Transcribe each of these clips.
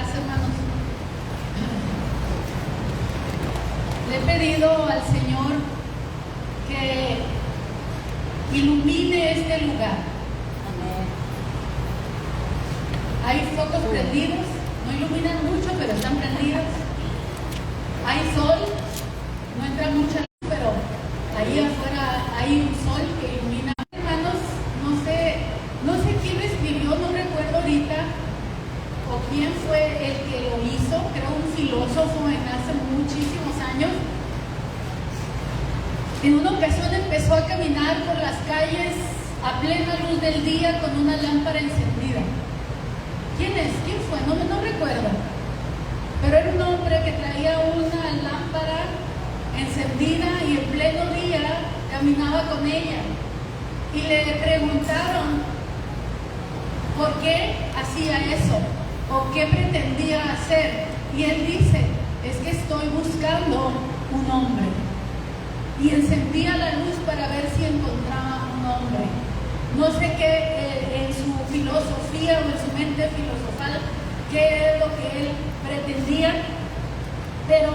casa, hermanos. Le he pedido al Señor que ilumine este lugar. Hay focos prendidos, no iluminan mucho, pero están prendidos. Hay sol, no entra mucha luz, pero ahí afuera hay un sol que ilumina. Hermanos, no sé quién lo escribió, no recuerdo ahorita, o quién fue el que lo hizo, creo un filósofo hace muchísimos años. En una ocasión empezó a caminar por las calles a plena luz del día con una lámpara encendida. ¿Quién es? ¿Quién fue? No recuerdo. Pero era un hombre que traía una lámpara encendida y en pleno día caminaba con ella. Y le preguntaron por qué hacía eso o qué pretendía hacer. Y él dice, es que estoy buscando un hombre. Y encendía la luz para ver si encontraba un hombre. No sé qué en su filosofía o en su mente filosofal, qué es lo que él pretendía, pero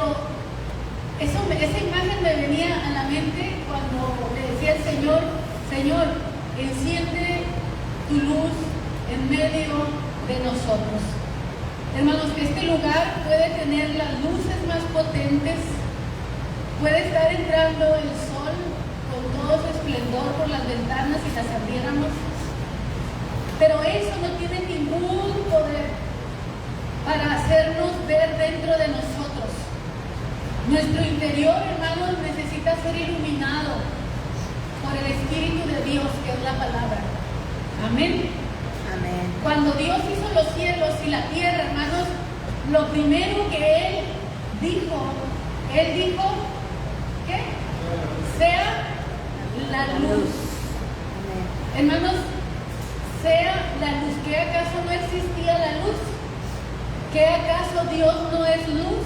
esa imagen me venía a la mente cuando le decía al Señor, Señor, enciende tu luz en medio de nosotros. Hermanos, que este lugar puede tener las luces más potentes, puede estar entrando el sol con todo su esplendor por las ventanas y las abriéramos, pero eso no tiene ningún poder para hacernos ver dentro de nosotros. Nuestro interior, hermanos, necesita ser iluminado por el Espíritu de Dios, que es la palabra. Amén. Amén. Cuando Dios hizo los cielos y la tierra, hermanos, lo primero que Él dijo, ¿qué? Sea la luz. Hermanos, sea la luz. ¿Qué acaso no existía la luz? ¿Qué acaso Dios no es luz?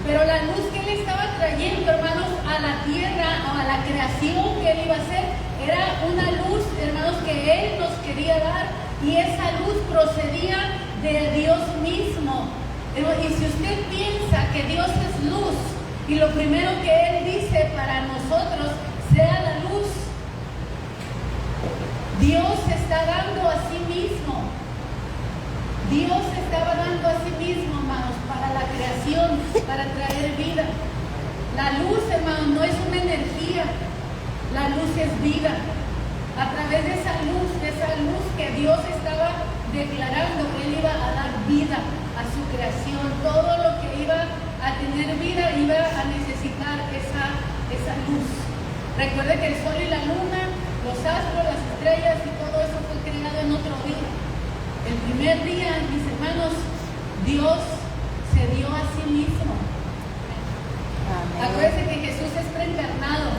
Pero la luz que Él estaba trayendo, hermanos, a la tierra o a la creación que Él iba a hacer, era una luz, hermanos, que Él nos quería dar, y esa luz procedía de Dios mismo. Y si usted piensa que Dios es luz, y lo primero que Él dice para nosotros, sea la luz, Dios está dando a sí mismo. Dios estaba dando a sí mismo, hermanos, para la creación, para traer vida. La luz, hermanos, no es una energía, la luz es vida. A través de esa luz que Dios estaba declarando, Él iba a dar vida a su creación. Todo lo que iba a tener vida iba a necesitar esa luz. Recuerde que el sol y la luna, los astros, las estrellas y todo eso fue creado en otro día. El primer día, mis hermanos, Dios se dio a sí mismo. Amén. Acuérdense que Jesús es preencarnado.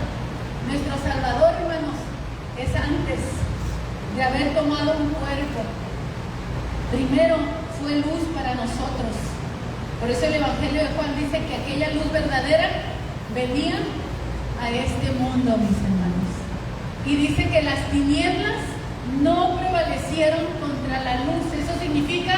Nuestro Salvador, hermanos, es antes de haber tomado un cuerpo. Primero fue luz para nosotros. Por eso el Evangelio de Juan dice que aquella luz verdadera venía a este mundo, mis hermanos. Y dice que las tinieblas no prevalecieron contra la luz. Eso significa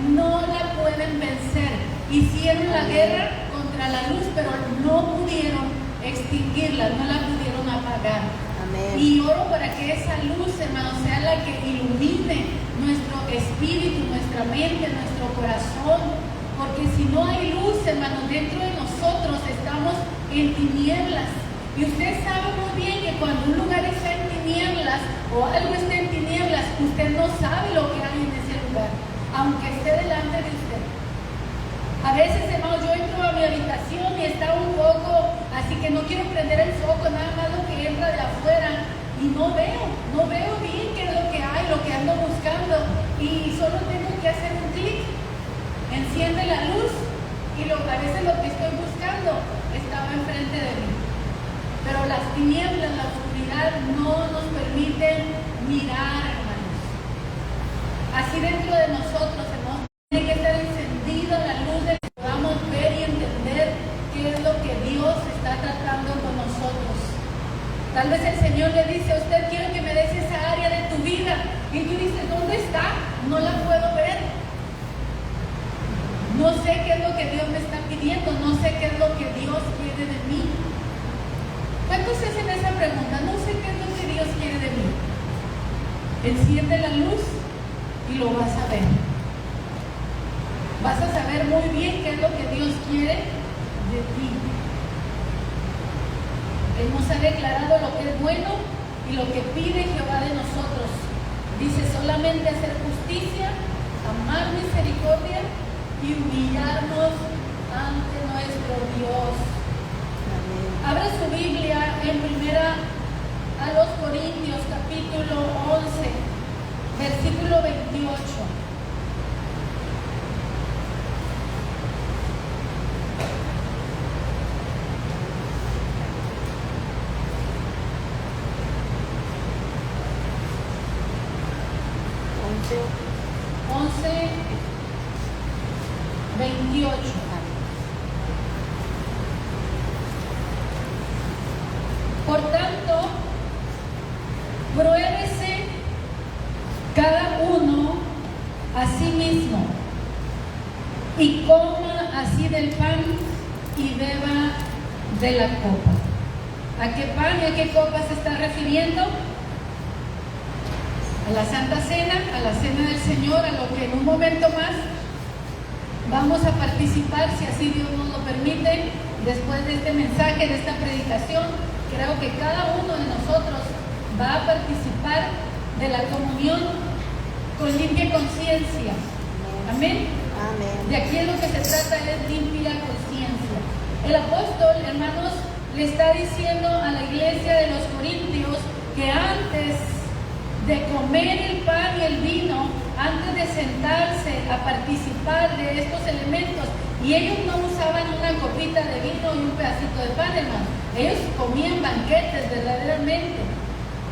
no la pueden vencer. Hicieron la guerra contra la luz, pero no pudieron extinguirla, no la pudieron apagar. Amén. Y oro para que esa luz, hermanos, sea la que ilumine nuestro espíritu, nuestra mente, nuestro corazón. Porque si no hay luz, hermanos, dentro de nosotros estamos en tinieblas. Y usted sabe muy bien que cuando un lugar está en tinieblas o algo está en tinieblas, usted no sabe lo que hay en ese lugar, aunque esté delante de usted. A veces, hermanos, yo entro a mi habitación y está un foco, así que no quiero prender el foco, nada más lo que entra de afuera, y no veo bien qué es lo que hay, lo que ando buscando, y solo tengo que hacer un clic, enciende la luz, y a veces lo que estoy buscando estaba enfrente de mí. Pero las tinieblas, la oscuridad no nos permiten mirar, hermanos. Así dentro de nosotros, hermanos, tiene que estar encendida la luz de que podamos ver y entender qué es lo que Dios está tratando con nosotros. Tal vez el Señor le dice a usted, quiero que me des esa área de tu vida. Y tú dices, ¿dónde está? No la puedo ver. entiendo, no sé qué es lo que Dios quiere de mí. ¿Cuántos se hacen esa pregunta? No sé qué es lo que Dios quiere de mí. Enciende la luz y lo vas a ver. Vas a saber muy bien qué es lo que Dios quiere de ti. Él nos ha declarado lo que es bueno y lo que pide Jehová de nosotros. Dice solamente hacer justicia, amar misericordia y humillarnos ante nuestro Dios. Abre su Biblia en Primera a los Corintios, capítulo 11, versículo 28. Once, 28. Por tanto, pruébese cada uno a sí mismo y coma así del pan y beba de la copa. ¿A qué pan y a qué copa se está refiriendo? A la Santa Cena, a la Cena del Señor, a lo que en un momento más vamos a participar, si así Dios nos lo permite, después de este mensaje, de esta predicación. Creo que cada uno de nosotros va a participar de la comunión con limpia conciencia. Amén. Amén. De aquí lo que se trata es limpia conciencia. El apóstol, hermanos, le está diciendo a la iglesia de los Corintios que antes de comer el pan y el vino, antes de sentarse a participar de estos elementos, y ellos no usaban una copita de vino y un pedacito de pan, hermano. Ellos comían banquetes verdaderamente,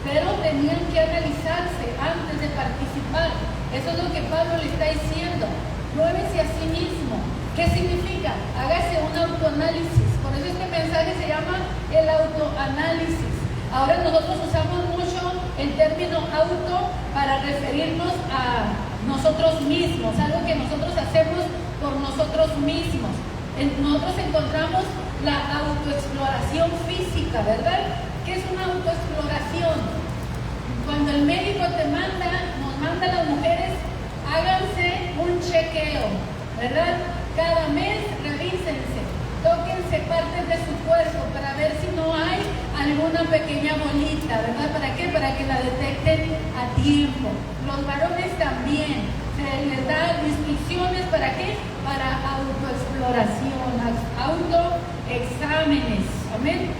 pero tenían que analizarse antes de participar. Eso es lo que Pablo le está diciendo. Pruébese a sí mismo. ¿Qué significa? Hágase un autoanálisis. Por eso este mensaje se llama el autoanálisis. Ahora nosotros usamos mucho el término auto para referirnos a nosotros mismos, algo que nosotros hacemos por nosotros mismos. Nosotros encontramos la autoexploración física, ¿verdad? ¿Qué es una autoexploración? Cuando el médico nos manda a las mujeres, háganse un chequeo, ¿verdad? Cada mes revísense, tóquense partes de su cuerpo para ver si no hay alguna pequeña bolita, ¿verdad? ¿Para qué? Para que la detecten a tiempo. Los varones también, se les da instrucciones, ¿para qué? Para autoexploración, autoexámenes, ¿amén?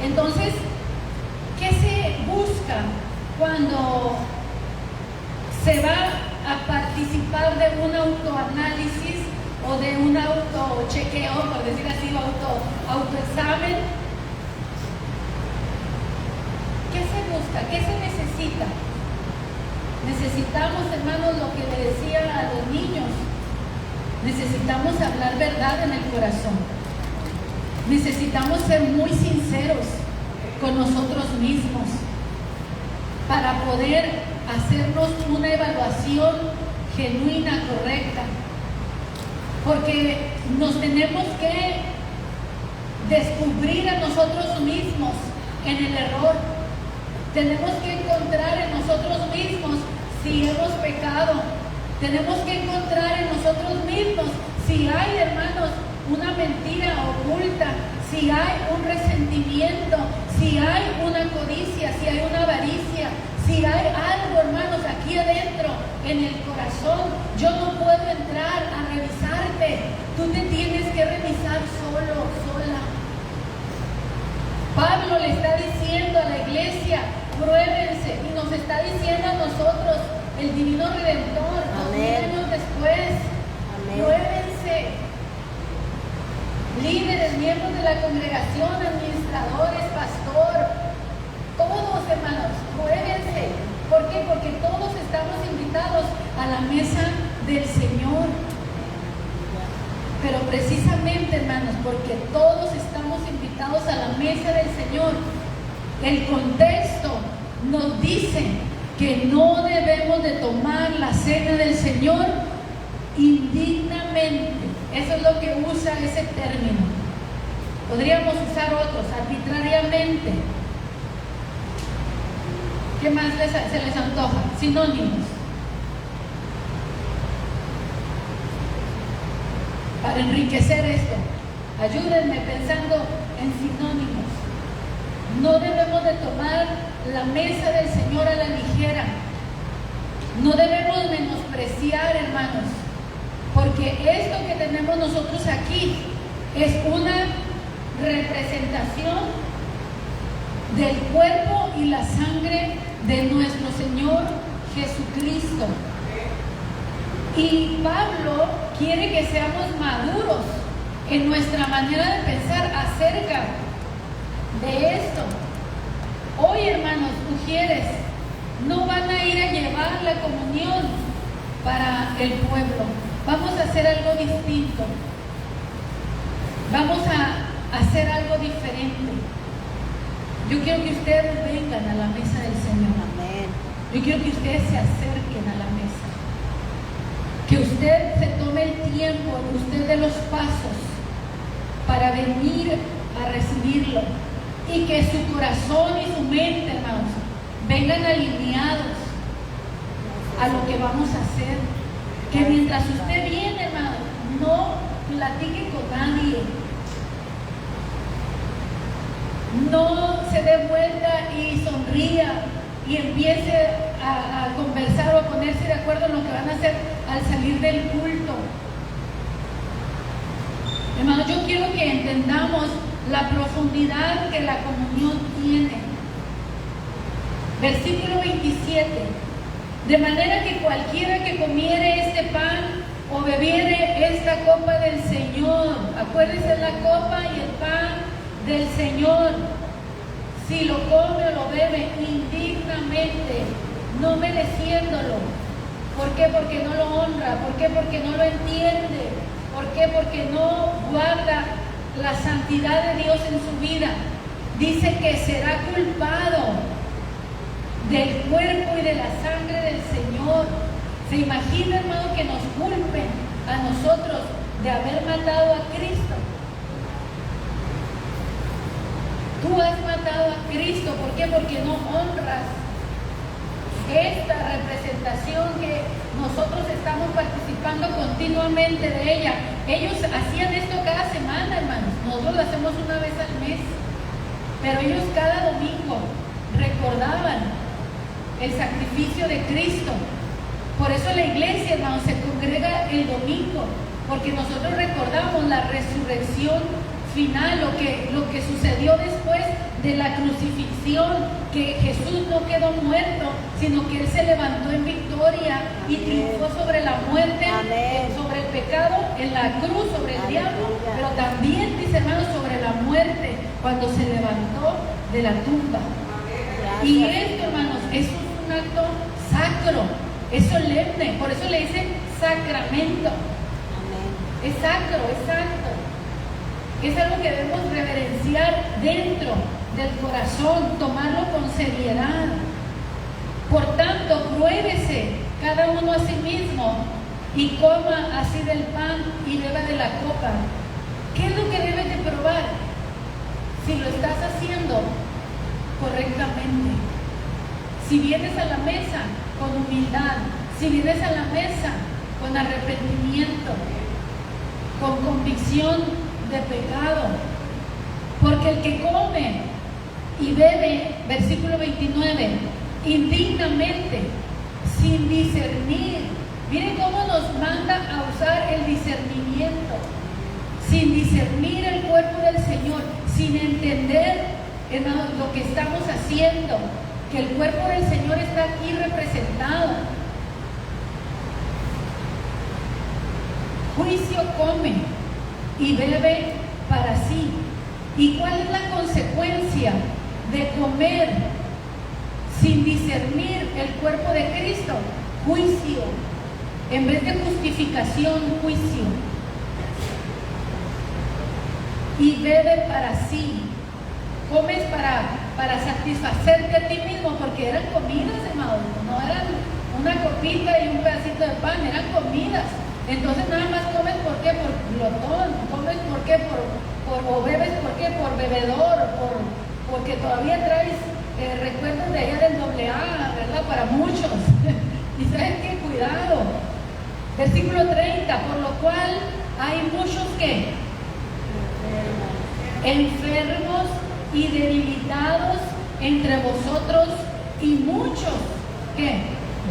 Entonces, ¿qué se busca cuando se va a participar de un autoanálisis o de un autochequeo, por decir así, autoexamen? ¿Qué se busca? ¿Qué se necesita? Necesitamos, hermanos, lo que le decía a los niños. Necesitamos hablar verdad en el corazón. Necesitamos ser muy sinceros con nosotros mismos para poder hacernos una evaluación genuina, correcta. Porque nos tenemos que descubrir a nosotros mismos en el error. Tenemos que encontrar en nosotros mismos si hemos pecado. Tenemos que encontrar en nosotros mismos si hay, hermanos, una mentira oculta, si hay un resentimiento, si hay una codicia, si hay una avaricia, si hay algo, hermanos, aquí adentro, en el corazón. Yo no puedo entrar a revisarte. Tú te tienes que revisar solo, sola. Pablo le está diciendo a la iglesia, pruébense, y nos está diciendo a nosotros, el divino Redentor, 2000 años después, pruébense. Líderes, miembros de la congregación, administradores, pastor, todos, hermanos, pruébense. ¿Por qué? Porque todos estamos invitados a la mesa del Señor. Pero precisamente, hermanos, porque todos estamos invitados a la mesa del Señor, el contexto nos dice que no debemos de tomar la cena del Señor indignamente. Eso es lo que usa ese término. Podríamos usar otros, arbitrariamente. ¿Qué más se les antoja? Sinónimos. Para enriquecer esto, ayúdenme pensando en sinónimos. No debemos de tomar la mesa del Señor a la ligera. No debemos menospreciar, hermanos, porque esto que tenemos nosotros aquí es una representación del cuerpo y la sangre de nuestro Señor Jesucristo. Y Pablo quiere que seamos maduros en nuestra manera de pensar acerca de esto. Hoy, hermanos, mujeres, no van a ir a llevar la comunión para el pueblo. Vamos a hacer algo distinto. Vamos a hacer algo diferente. Yo quiero que ustedes vengan a la mesa del Señor. Amén. Yo quiero que ustedes se acerquen a la mesa. Que usted se tome el tiempo, usted de los pasos, para venir a recibirlo. Y que su corazón y su mente, hermanos, vengan alineados a lo que vamos a hacer. Que mientras usted viene, hermano, no platique con nadie. No se dé vuelta y sonría y empiece a conversar o a ponerse de acuerdo en lo que van a hacer al salir del culto. Hermano, yo quiero que entendamos la profundidad que la comunión tiene. Versículo 27. De manera que cualquiera que comiere este pan o bebiere esta copa del Señor, acuérdense, la copa y el pan del Señor, si lo come o lo bebe indignamente, no mereciéndolo. ¿Por qué? Porque no lo honra. ¿Por qué? Porque no lo entiende. ¿Por qué? Porque no guarda la santidad de Dios en su vida. Dice que será culpado del cuerpo y de la sangre del Señor. ¿Se imagina, hermano, que nos culpen a nosotros de haber matado a Cristo? Tú has matado a Cristo. ¿Por qué? Porque no honras esta representación que nosotros estamos participando continuamente de ella. Ellos hacían esto cada semana, hermanos. Nosotros lo hacemos una vez al mes. Pero ellos cada domingo recordaban el sacrificio de Cristo. Por eso la iglesia, hermanos, se congrega el domingo, porque nosotros recordamos la resurrección final, lo que sucedió después de la crucifixión, que Jesús no quedó muerto, sino que Él se levantó en victoria y triunfó sobre la muerte, sobre el pecado, en la cruz, sobre el diablo, pero también, dice, hermanos, sobre la muerte, cuando se levantó de la tumba. Y esto, hermanos, es un acto sacro, es solemne, por eso le dicen sacramento. Es sacro, es santo. Es algo que debemos reverenciar dentro del corazón, tomarlo con seriedad. Por tanto, pruébese cada uno a sí mismo y coma así del pan y beba de la copa. ¿Qué es lo que debes de probar? Si lo estás haciendo correctamente. Si vienes a la mesa con humildad, si vienes a la mesa con arrepentimiento, con convicción de pecado, porque el que come y bebe, versículo 29, indignamente, sin discernir, miren cómo nos manda a usar el discernimiento, sin discernir el cuerpo del Señor, sin entender, hermanos, lo que estamos haciendo, que el cuerpo del Señor está aquí representado. Juicio come y bebe para sí. ¿Y cuál es la consecuencia de comer sin discernir el cuerpo de Cristo? Juicio. En vez de justificación, juicio. Y bebe para sí. Comes para satisfacerte a ti mismo, porque eran comidas, hermano, no eran una copita y un pedacito de pan, eran comidas. Entonces nada más comes, ¿por qué? Por glotón, comes, ¿por qué? O bebes, ¿por qué? Por bebedor, porque todavía traes recuerdos de allá del AA, ¿verdad? Para muchos. Y ¿saben qué? Cuidado. Versículo 30, por lo cual hay muchos que enfermos y debilitados entre vosotros, y muchos que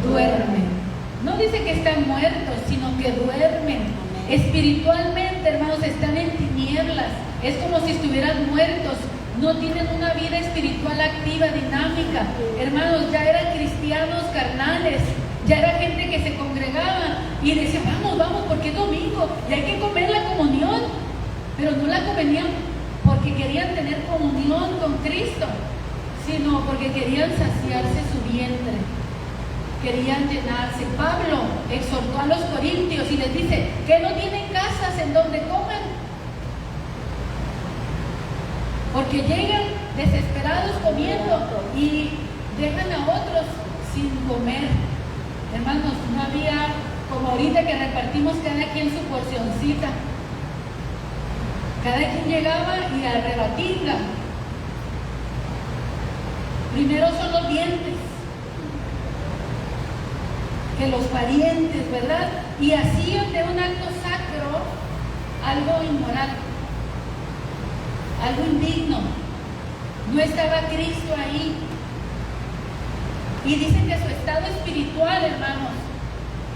duermen. No dice que están muertos, sino que duermen. Espiritualmente, hermanos, están en tinieblas. Es como si estuvieran muertos. No tienen una vida espiritual activa, dinámica. Hermanos, ya eran cristianos carnales. Ya era gente que se congregaba y decía, vamos, porque es domingo y hay que comer la comunión. Pero no la comían porque querían tener comunión con Cristo, sino porque querían saciarse su vientre, querían llenarse. Pablo exhortó a los corintios y les dice que no tienen casas en donde coman, porque llegan desesperados comiendo y dejan a otros sin comer. Hermanos, no había como ahorita que repartimos cada quien su porcioncita. Cada quien llegaba y a rebatirla. Primero son los dientes, que los parientes, ¿verdad? Y hacían de un acto sacro algo inmoral, algo indigno. No estaba Cristo ahí. Y dicen que su estado espiritual, hermanos,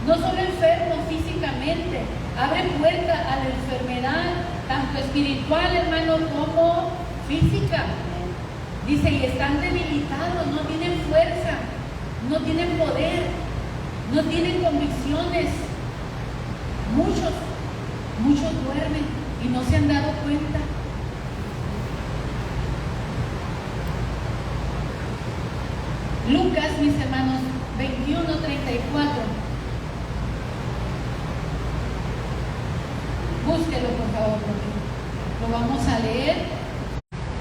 no solo enfermo físicamente, abre puerta a la enfermedad, tanto espiritual, hermano, como física. Dice, y están debilitados, no tienen fuerza, no tienen poder, no tienen convicciones. Muchos duermen y no se han dado cuenta. Lucas, mis hermanos, 21:34. Búsquelo, por favor, porque lo vamos a leer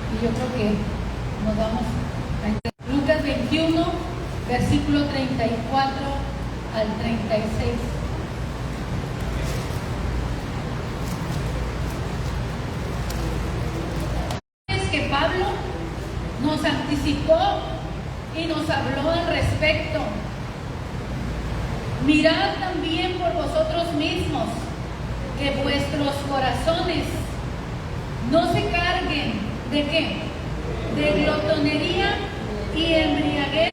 y yo creo que nos vamos a entender. Lucas 21, versículo 34 al 36. Es que Pablo nos anticipó y nos habló al respecto. Mirad también por vosotros mismos, que vuestros corazones no se carguen ¿de qué? De glotonería y embriaguez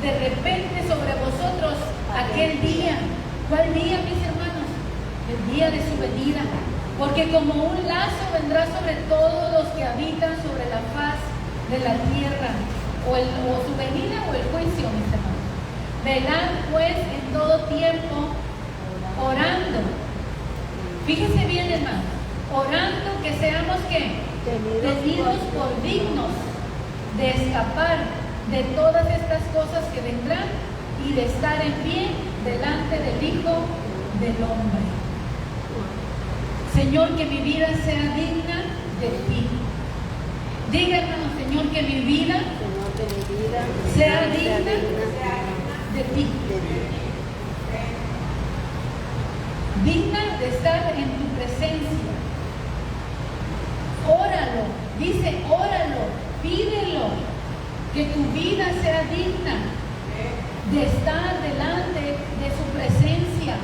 de repente sobre vosotros aquel día. ¿Cuál día, mis hermanos? El día de su venida. Porque como un lazo vendrá sobre todos los que habitan sobre la faz de la tierra. O su venida o el juicio, mis hermanos. Velad pues en todo tiempo, orando. Fíjense bien, hermanos, orando que seamos ¿qué? Tenidos por dignos de escapar de todas estas cosas que vendrán y de estar en pie delante del Hijo del Hombre. Señor, que mi vida sea digna de ti. Diga, hermano, Señor, que mi vida sea digna de ti. Digna de estar en tu presencia. Óralo, dice, óralo, pídelo, que tu vida sea digna de estar delante de su presencia.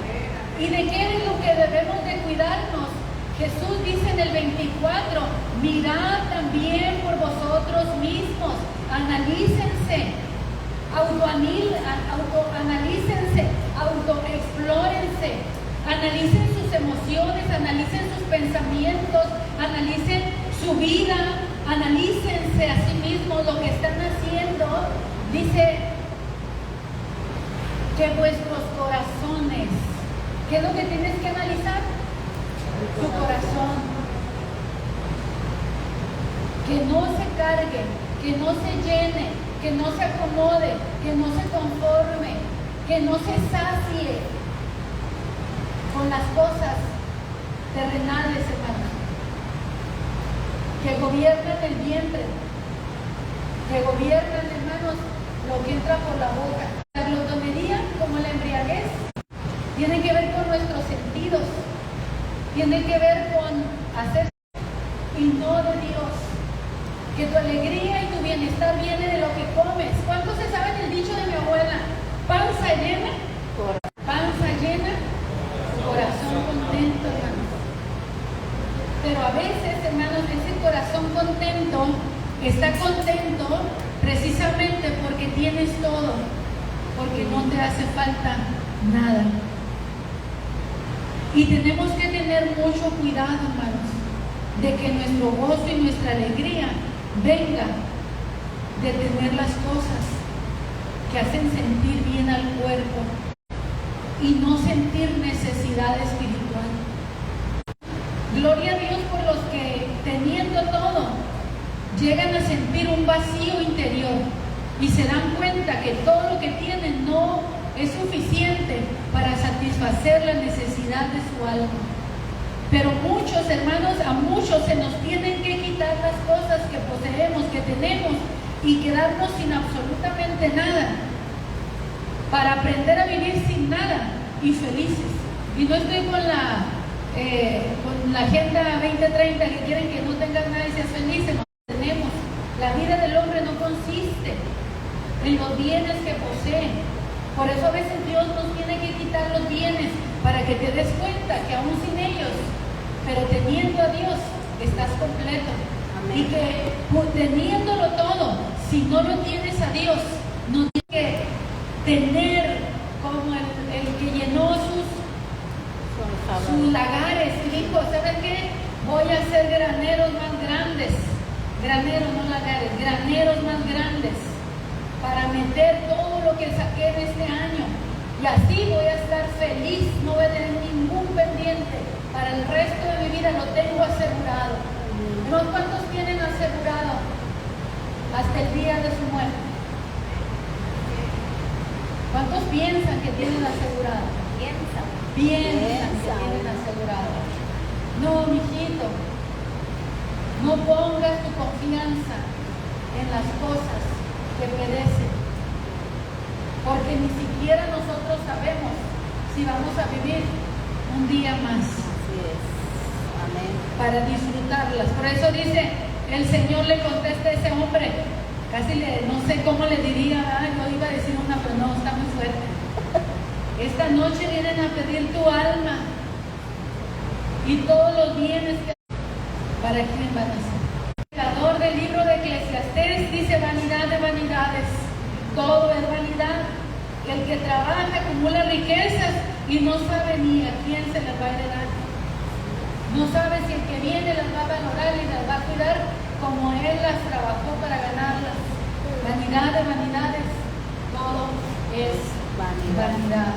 ¿Y de qué es lo que debemos de cuidarnos? Jesús dice en el 24, mirad también por vosotros mismos, analícense, autoanalícense, autoexplórense, analicen sus emociones, analicen sus pensamientos, analicen su vida, analícense a sí mismos lo que están haciendo. Dice que vuestros corazones, ¿qué es lo que tienes que analizar? Tu corazón, que no se cargue, que no se llene, que no se acomode, que no se conforme, que no se sacie con las cosas terrenales, hermanos, que gobiernan el vientre, que gobiernan, hermanos, lo que entra por la boca. La glotonería como la embriaguez, tiene que ver con nuestros sentidos, tiene que ver con hacer y no de Dios. Que tu alegría y tu bienestar viene de lo que comes. ¿Cuántos se saben el dicho de mi abuela? Panza llena, corazón contento, hermanos. Pero a veces, hermanos, ese corazón contento está contento precisamente porque tienes todo, porque no te hace falta nada. Y tenemos que tener mucho cuidado, hermanos, de que nuestro gozo y nuestra alegría venga de tener las cosas que hacen sentir bien al cuerpo y no sentir necesidad espiritual. Gloria a Dios por los que, teniendo todo, llegan a sentir un vacío interior y se dan cuenta que todo lo que tienen no es suficiente para satisfacer la necesidad de su alma. Pero muchos, hermanos, a muchos se nos tienen que quitar las cosas que poseemos, que tenemos, y quedarnos sin absolutamente nada, para aprender a vivir sin nada y felices. Y no estoy con la Agenda 2030 que quieren que no tengas nada y seas feliz. No tenemos. La vida del hombre no consiste en los bienes que posee. Por eso a veces Dios nos tiene que quitar los bienes para que te des cuenta que aún sin ellos, pero teniendo a Dios, estás completo. Amén. Y que teniéndolo todo, si no lo tienes a Dios, no tienes que tener como el que llenó sus lagares y dijo, ¿saben qué? Voy a hacer graneros más grandes. Graneros, no lagares, graneros más grandes, para meter todo lo que saqué en este año. Y así voy a estar feliz, no voy a tener ningún pendiente. Para el resto de mi vida lo tengo asegurado. ¿No? ¿Cuántos tienen asegurado hasta el día de su muerte? ¿Cuántos piensan que tienen asegurado? Piensan que tienen asegurado. No, mijito, no pongas tu confianza en las cosas que perecen, porque ni siquiera nosotros sabemos si vamos a vivir un día más. Así es. Amén. Para disfrutarlas. Por eso dice, el Señor le contesta a ese hombre, no sé cómo le diría, yo iba a decir una, pero no, está muy fuerte. Esta noche vienen a pedir tu alma y todos los bienes que... ¿Para quién van a ser? El creador del libro de Eclesiastés dice, vanidad de vanidades, todo es vanidad. El que trabaja acumula riquezas y no sabe ni a quién se las va a heredar. No sabe si el que viene las va a valorar y las va a cuidar como él las trabajó para ganarlas. Vanidad de vanidades, todo es vanidad.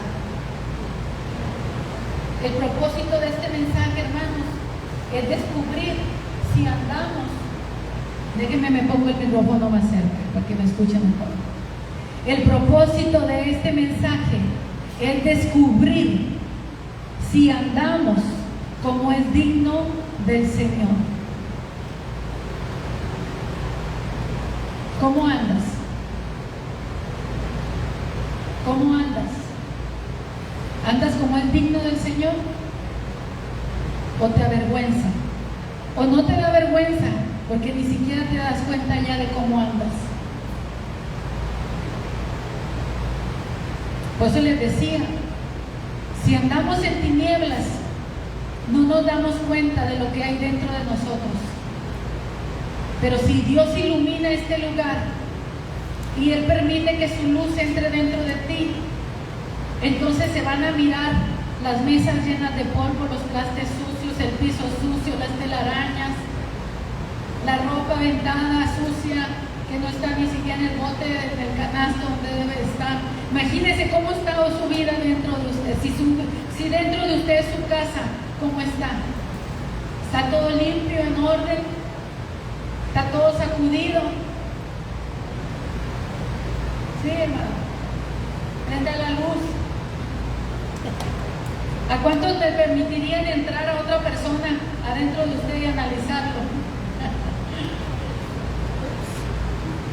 El propósito de este mensaje, hermanos, es descubrir si andamos. Déjenme, me pongo el micrófono más cerca para que me escuchen mejor. El propósito de este mensaje es descubrir si andamos como es digno del Señor. ¿Cómo andas? ¿Cómo andas? ¿Andas como es digno del Señor? ¿O te avergüenza? ¿O no te da vergüenza? Porque ni siquiera te das cuenta ya de cómo andas. Por eso les decía, si andamos en tinieblas, no nos damos cuenta de lo que hay dentro de nosotros. Pero si Dios ilumina este lugar y Él permite que su luz entre dentro de ti, entonces se van a mirar las mesas llenas de polvo, los trastes sucios, el piso sucio, las telarañas, la ropa aventada, sucia, que no está ni siquiera en el bote del canasto donde debe estar. Imagínense cómo está su vida dentro de usted. Si dentro de usted su casa, ¿cómo está? ¿Está todo limpio, en orden? ¿Está todo sacudido? Sí, hermano. Prenda la luz. ¿A cuántos le permitirían entrar a otra persona adentro de usted y analizarlo?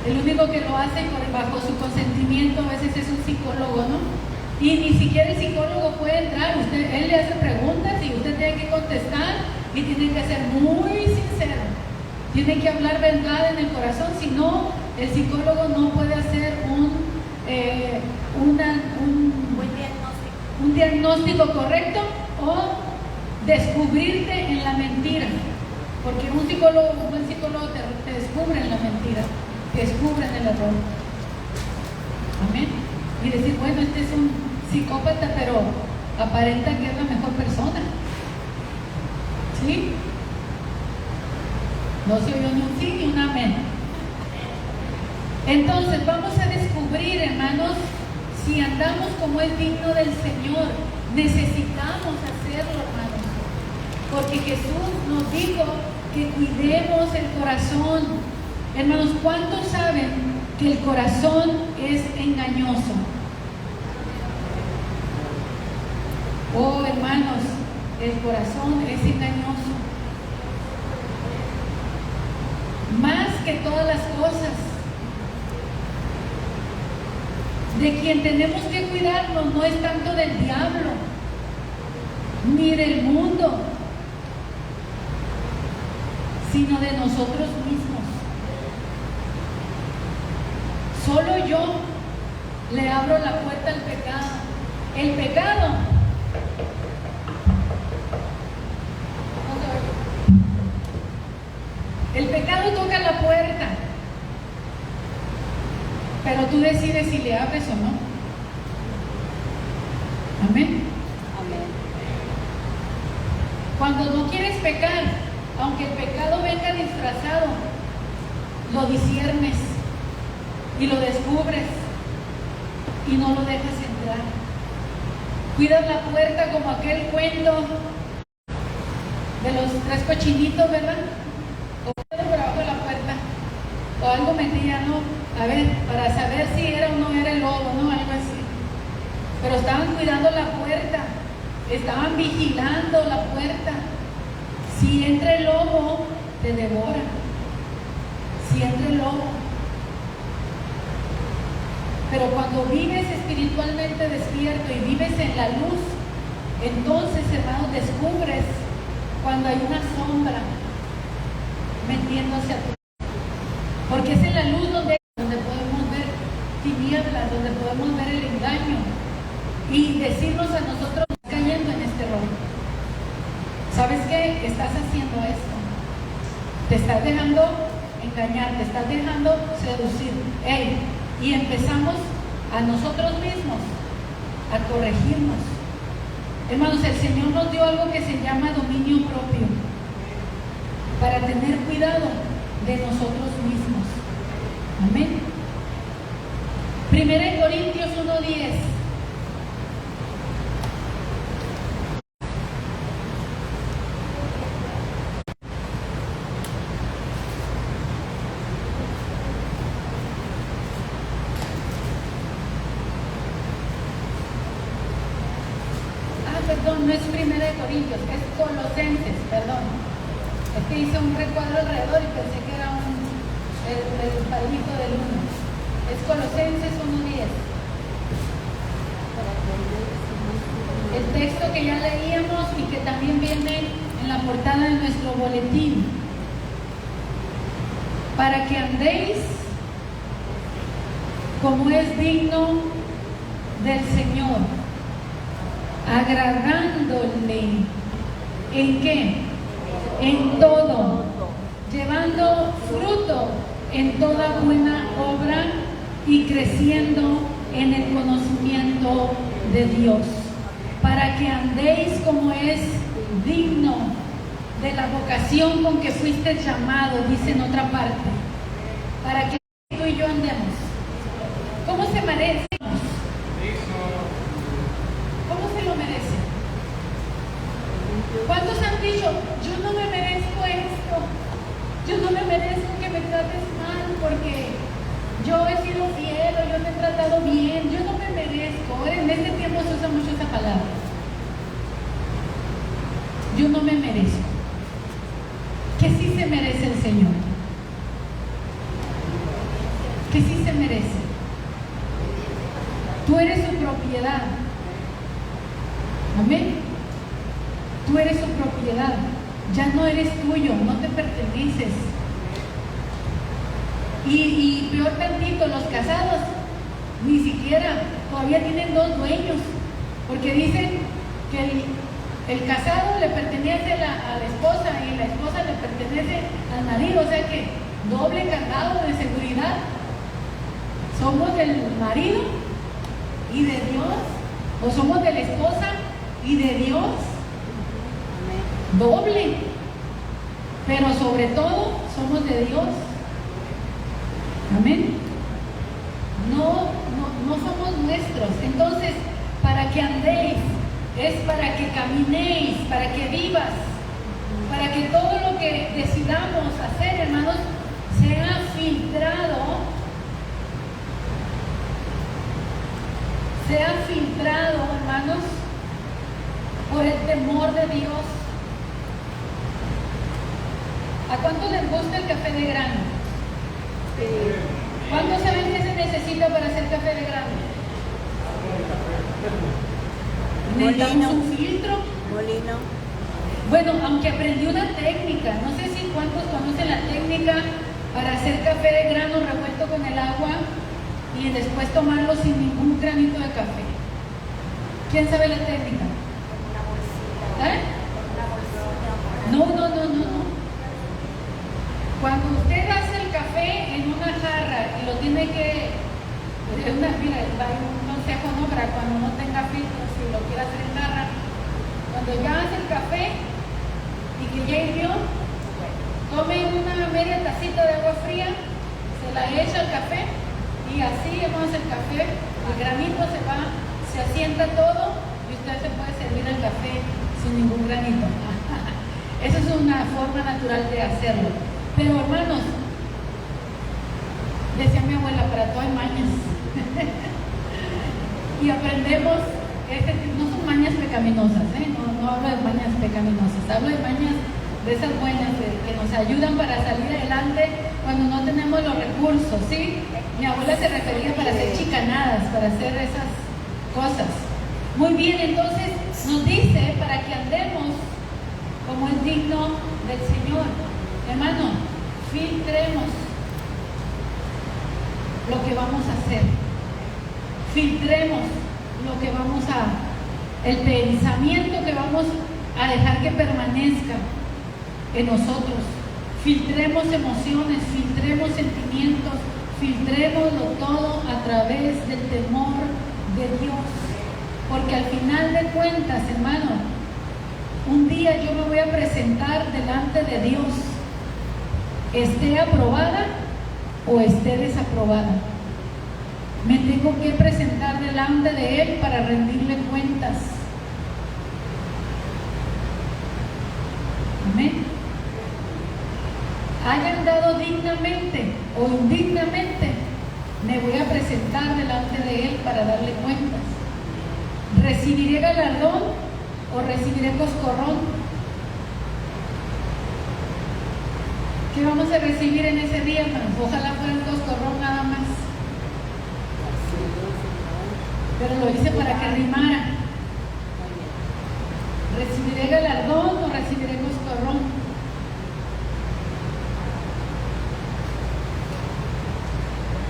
El único que lo hace bajo su consentimiento a veces es un psicólogo, ¿no? Y ni siquiera el psicólogo puede entrar. Él le hace preguntas y usted tiene que contestar y tiene que ser muy sincero. Tiene que hablar verdad en el corazón, si no, el psicólogo no puede hacer un diagnóstico correcto o descubrirte en la mentira. Porque un buen psicólogo te descubre en la mentira, te descubre en el error. Amén. Y decir, bueno, este es un psicópata, pero aparenta que es la mejor persona. ¿Sí? No se oyó ni un sí ni un amén. Entonces vamos a descubrir, hermanos, si andamos como es digno del Señor. Necesitamos hacerlo, hermanos, porque Jesús nos dijo que cuidemos el corazón. Hermanos, ¿cuántos saben que el corazón es engañoso? Oh, hermanos, el corazón es engañoso. Más que todas las cosas. De quien tenemos que cuidarnos no es tanto del diablo, ni del mundo, sino de nosotros mismos. Solo yo le abro la puerta al pecado. El pecado toca la puerta, pero tú decides si le abres o no. Amén. Amén. Cuando no quieres pecar, aunque el pecado venga disfrazado, lo disciernes y lo descubres y no lo dejas entrar. Cuidas la puerta como aquel cuento de los 3 cochinitos, ¿verdad? O por abajo de la puerta, o algo metía, ¿no? A ver, para saber si era o no era el lobo, ¿no? Algo así. Pero estaban cuidando la puerta, estaban vigilando la puerta. Si entra el lobo, te devora. Si entra el lobo. Pero cuando vives espiritualmente despierto y vives en la luz, entonces, hermanos, descubres cuando hay una sombra metiéndose a tu vida. Porque es en la luz donde podemos ver tinieblas, donde podemos ver el engaño y decirnos a nosotros cayendo en este error. ¿Sabes qué? Estás haciendo esto. Te estás dejando engañar, te estás dejando seducir. Y empezamos a nosotros mismos a corregirnos. Hermanos, el Señor nos dio algo que se llama dominio propio, para tener cuidado de nosotros mismos. Amén. 1 Corintios 1:10. Perdón, no es 1 Corintios, es Colosenses, perdón. Es que hice un recuadro alrededor y pensé que era el palito del 1. Es Colosenses 1:10. El texto que ya leíamos y que también viene en la portada de nuestro boletín. Para que andéis como es digno del Señor, agradándole. ¿En qué? En todo, llevando fruto en toda buena obra y creciendo en el conocimiento de Dios, para que andéis como es digno de la vocación con que fuiste llamado, dice en otra parte, para que tú y yo andemos. ¿Cómo se merece? ¿Cómo se lo merece? ¿Cuántos han dicho, yo no me merezco esto? Yo no me merezco que me trates mal porque yo he sido fiel o yo te he tratado bien. Yo no me merezco. En este tiempo se usa mucho esa palabra. Yo no me merezco. ¿Qué sí se merece el Señor? ¿Qué sí se merece? Tú eres su propiedad. Tú eres su propiedad, ya no eres tuyo, no te perteneces. Y peor tantito, los casados, ni siquiera, todavía tienen dos dueños, porque dicen que el casado le pertenece a la esposa y la esposa le pertenece al marido, o sea que doble candado de seguridad. Somos del marido y de Dios, o somos de la esposa y de Dios. Doble, pero sobre todo somos de Dios. Amén. No somos nuestros. Entonces, para que andéis, es para que caminéis, para que vivas, para que todo lo que decidamos hacer, hermanos, sea filtrado, hermanos, por el temor de Dios. ¿A cuántos les gusta el café de grano? ¿Cuántos saben que se necesita para hacer café de grano? Necesitamos un filtro. Molino. Bueno, aunque aprendí una técnica, no sé si cuántos conocen la técnica para hacer café de grano revuelto con el agua y después tomarlo sin ningún granito de café. ¿Quién sabe la técnica? ¿Eh? No. Cuando usted hace el café en una jarra y lo tiene que, mira, hay un consejo, ¿no? Para cuando no tenga filtro, si lo quiere hacer en jarra, cuando ya hace el café y que ya hirvió, tome una media tacita de agua fría, se la echa al café y así vamos el café, el granito se asienta todo y usted se puede servir el café sin ningún granito. Esa es una forma natural de hacerlo. Pero hermanos, decía mi abuela, para todo hay mañas. Y aprendemos, no son mañas pecaminosas, no hablo de mañas pecaminosas, hablo de mañas de esas buenas que nos ayudan para salir adelante cuando no tenemos los recursos, ¿sí? Mi abuela se refería para hacer chicanadas, para hacer esas cosas. Muy bien, entonces nos dice para que andemos como es digno del Señor. Hermano, filtremos lo que vamos a hacer. Filtremos lo que vamos el pensamiento que vamos a dejar que permanezca en nosotros. Filtremos emociones, filtremos sentimientos, filtrémoslo todo a través del temor de Dios. Porque al final de cuentas, hermano, un día yo me voy a presentar delante de Dios, esté aprobada o esté desaprobada. Me tengo que presentar delante de Él para rendirle cuentas. Amén. Haya andado dignamente o indignamente, me voy a presentar delante de Él para darle cuentas. ¿Recibiré galardón o recibiré coscorrón? ¿Qué vamos a recibir en ese día, hermanos? Ojalá fuera un coscorrón nada más. Pero lo hice para que rimara. ¿Recibiré galardón o recibiré coscorrón?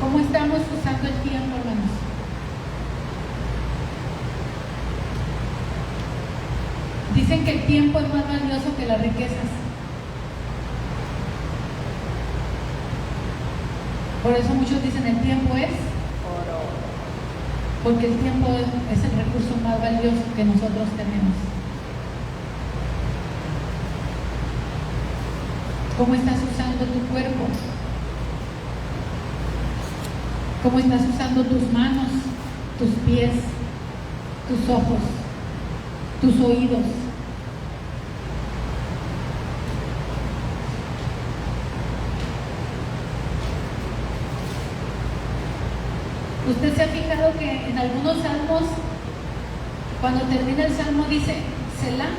¿Cómo estamos usando el tiempo, hermanos? Dicen que el tiempo es más valioso que las riquezas. Por eso muchos dicen el tiempo es oro. Porque el tiempo es el recurso más valioso que nosotros tenemos. ¿Cómo estás usando tu cuerpo? ¿Cómo estás usando tus manos, tus pies, tus ojos, tus oídos? ¿Usted se ha fijado que en algunos salmos, cuando termina el salmo dice Selah?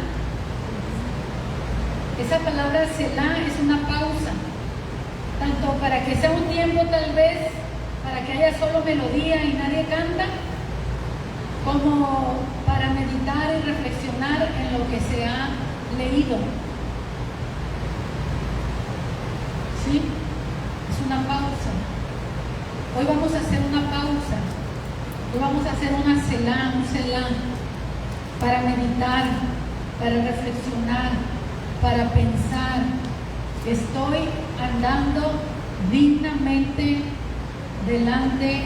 Esa palabra Selah es una pausa, tanto para que sea un tiempo tal vez, para que haya solo melodía y nadie canta, como para meditar y reflexionar en lo que se ha leído. ¿Sí? Es una pausa. Hoy vamos a hacer una pausa. Hoy vamos a hacer una selá, un selá, para meditar, para reflexionar, para pensar. Estoy andando dignamente delante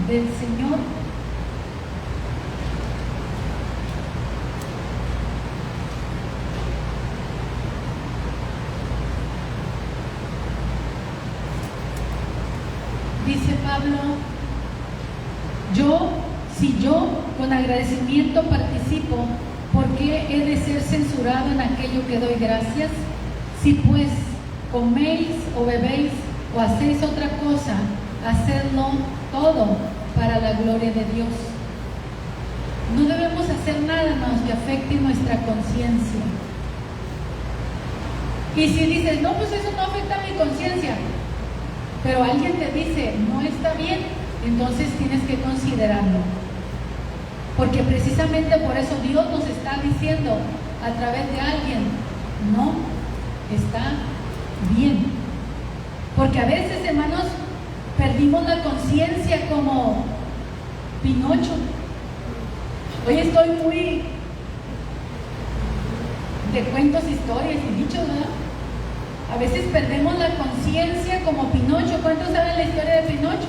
del Señor. Dice Pablo, si yo con agradecimiento participo, ¿por qué he de ser censurado en aquello que doy gracias? Si pues coméis o bebéis o hacéis otra cosa, hacedlo todo para la gloria de Dios. No debemos hacer nada más que afecte nuestra conciencia. Y si dices, no, pues eso no afecta a mi conciencia, pero alguien te dice, no está bien, entonces tienes que considerarlo. Porque precisamente por eso Dios nos está diciendo a través de alguien, no está bien. Porque a veces, hermanos, perdimos la conciencia como Pinocho. Hoy estoy muy de cuentos, historias y dichos, ¿verdad? A veces perdemos la conciencia como Pinocho. ¿Cuántos saben la historia de Pinocho?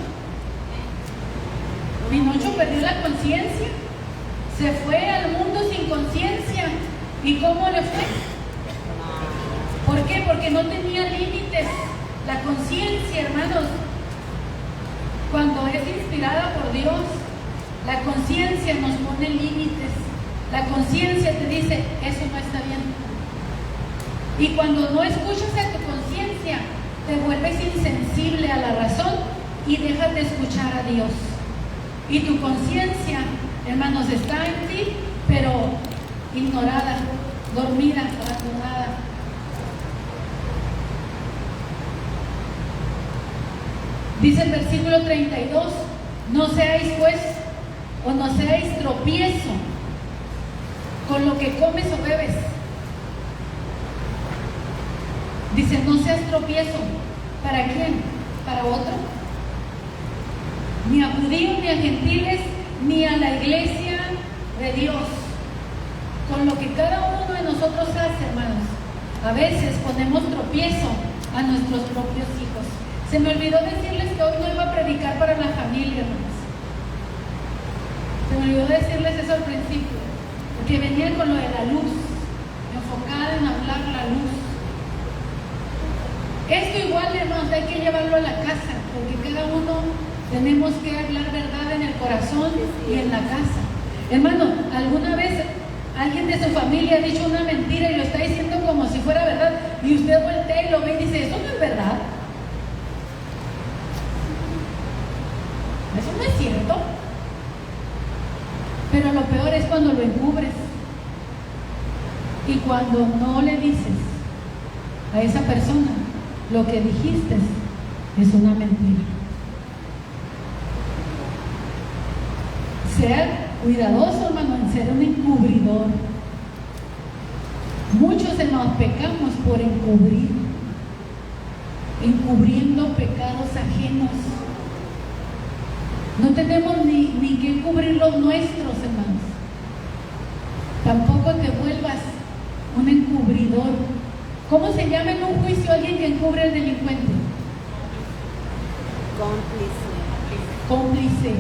Pinocho perdió la conciencia, se fue al mundo sin conciencia. ¿Y cómo le fue? ¿Por qué? Porque no tenía límites. La conciencia, hermanos, cuando es inspirada por Dios, la conciencia nos pone límites. La conciencia te dice, eso no está bien. Y cuando no escuchas a tu conciencia, te vuelves insensible a la razón y dejas de escuchar a Dios. Y tu conciencia, hermanos, está en ti, pero ignorada, dormida, abandonada. Dice el versículo 32, no seáis pues, o no seáis tropiezo con lo que comes o bebes. Dice, no seas tropiezo. ¿Para quién? ¿Para otro? Ni a judíos, ni a gentiles, ni a la iglesia de Dios. Con lo que cada uno de nosotros hace, hermanos. A veces ponemos tropiezo a nuestros propios hijos. Se me olvidó decirles que hoy no iba a predicar para la familia, hermanos. Se me olvidó decirles eso al principio. Porque venía con lo de la luz, enfocada en hablar la luz. Esto igual, hermanos, hay que llevarlo a la casa, porque cada uno tenemos que hablar verdad en el corazón y en la casa. Hermano, ¿alguna vez alguien de su familia ha dicho una mentira y lo está diciendo como si fuera verdad? Y usted voltea y lo ve y dice, eso no es verdad. Eso no es cierto. Pero lo peor es cuando lo encubres y cuando no le dices a esa persona lo que dijiste es una mentira. Ser cuidadoso, hermano, en ser un encubridor. Muchos, hermanos, pecamos por encubrir, encubriendo pecados ajenos. No tenemos ni que encubrir los nuestros, hermanos. Tampoco te vuelvas un encubridor. ¿Cómo se llama en un juicio alguien que encubre al delincuente? Cómplice.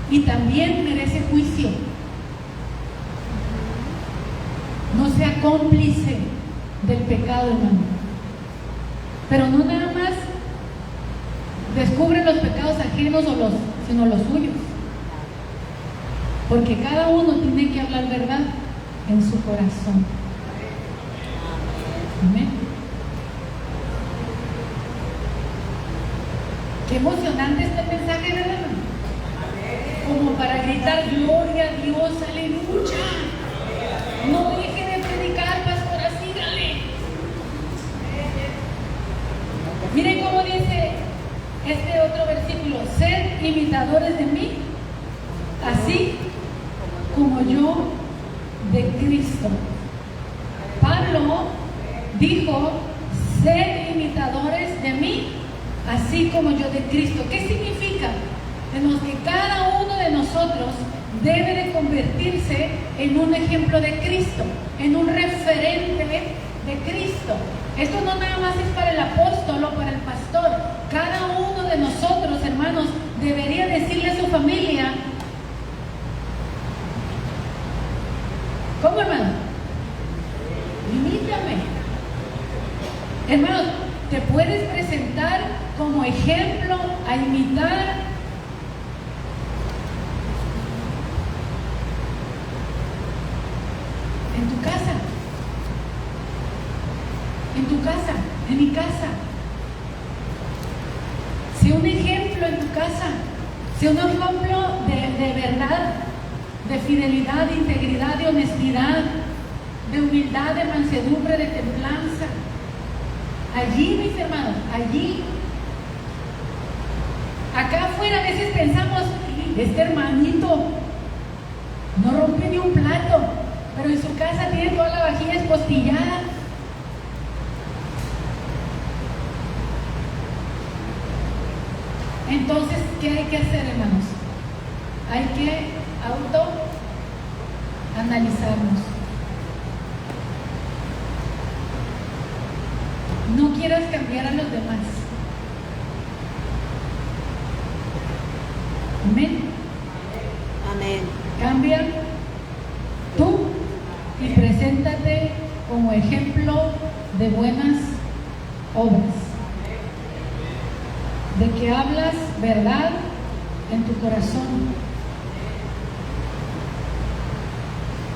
Y también merece juicio. No sea cómplice del pecado, hermano. Pero no nada más descubre los pecados ajenos sino los suyos. Porque cada uno tiene que hablar verdad en su corazón. Amén. Qué emocionante este mensaje, ¿verdad? Como para gritar gloria a Dios, aleluya. No deje de predicar, pastora, sígale. Miren cómo dice este otro versículo: sed imitadores de mí, así como yo de Cristo. Pablo dijo: sed imitadores de mí, así como yo de Cristo. ¿Qué significa? Tenemos que cada uno de nosotros debe de convertirse en un ejemplo de Cristo, en un referente de Cristo. Esto no nada más es para el apóstol o para el pastor. Cada uno de nosotros, hermanos, debería decirle a su familia: ¿cómo, hermano? Imítame. Hermanos, te puedes presentar como ejemplo a imitar. En tu casa, en mi casa. Sé un ejemplo en tu casa, sé un ejemplo de verdad, de fidelidad, de integridad, de honestidad, de humildad, de mansedumbre, de templanza. Allí, mis hermanos, allí. Acá afuera a veces pensamos: este hermanito no rompe ni un plato, pero en su casa tiene toda la vajilla espostillada. Entonces, ¿qué hay que hacer, hermanos? Hay que autoanalizarnos. No quieras cambiar a los demás. Amén. Amén. Cambia tú y preséntate como ejemplo de buenas obras, de que hablas verdad en tu corazón,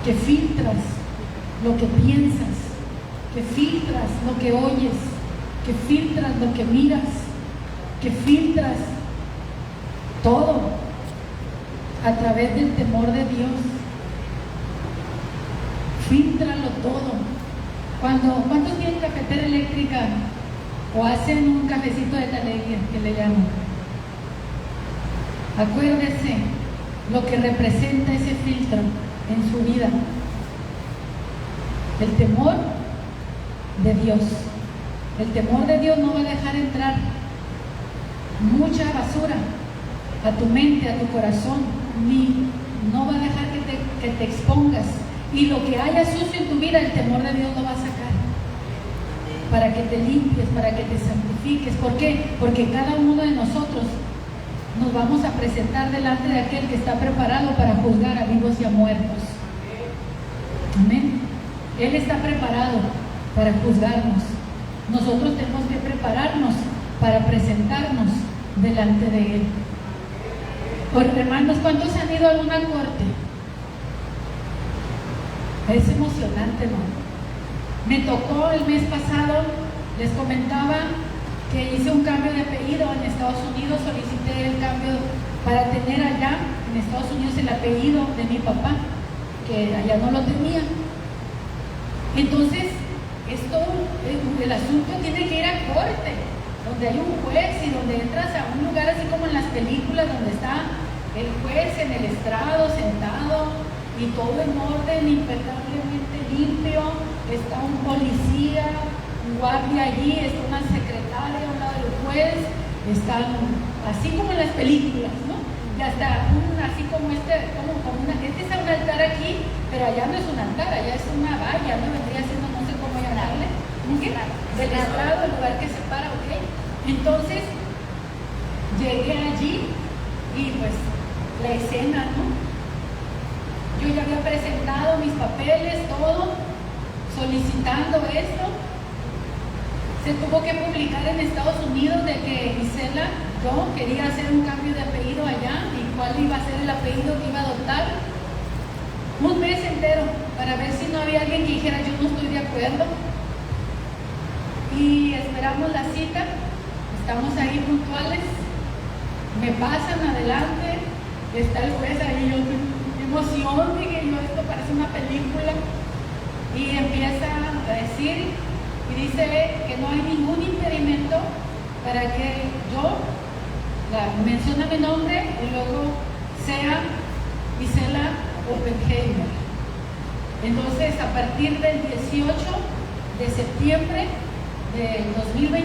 que filtras lo que piensas, que filtras lo que oyes, que filtras lo que miras, que filtras todo a través del temor de Dios. Fíltralo todo. ¿Cuántos tienen cafetera eléctrica o hacen un cafecito de talegre, que le llaman? Acuérdese lo que representa ese filtro en su vida: el temor de Dios. El temor de Dios no va a dejar entrar mucha basura a tu mente, a tu corazón, ni no va a dejar que te expongas. Y lo que haya sucio en tu vida, el temor de Dios lo va a sacar, para que te limpies, para que te santifiques. ¿Por qué? Porque cada uno de nosotros nos vamos a presentar delante de aquel que está preparado para juzgar a vivos y a muertos. Amén. Él está preparado para juzgarnos. Nosotros tenemos que prepararnos para presentarnos delante de Él. Porque, hermanos, ¿cuántos han ido a alguna corte? Es emocionante, ¿no? Me tocó el mes pasado, les comentaba que hice un cambio de apellido en Estados Unidos. Solicité el cambio para tener allá en Estados Unidos el apellido de mi papá, que allá no lo tenía. Entonces, el asunto tiene que ir a corte, donde hay un juez y donde entras a un lugar así como en las películas, donde está el juez en el estrado sentado y todo en orden, impecablemente limpio. Está un policía, un guardia allí, está una secretaria a un lado del juez, están así como en las películas, ¿no? Ya está así como este es un altar aquí, pero allá no es un altar, allá es una valla, ¿no? Vendría siendo, no sé cómo llamarle, del estrado, el lugar que separa, ¿ok? Entonces, llegué allí y pues la escena, ¿no? Yo ya había presentado mis papeles, todo, solicitando esto. Se tuvo que publicar en Estados Unidos de que Gisela, yo quería hacer un cambio de apellido allá y cuál iba a ser el apellido que iba a adoptar. Un mes entero para ver si no había alguien que dijera: yo no estoy de acuerdo. Y esperamos la cita, estamos ahí puntuales, me pasan adelante, está el juez ahí, yo, qué emoción, dije yo, esto parece una película. Y empieza a decir y dice que no hay ningún impedimento para que yo mencione mi nombre y luego sea Gisela Oppenheimer. Entonces, a partir del 18 de septiembre de 2024,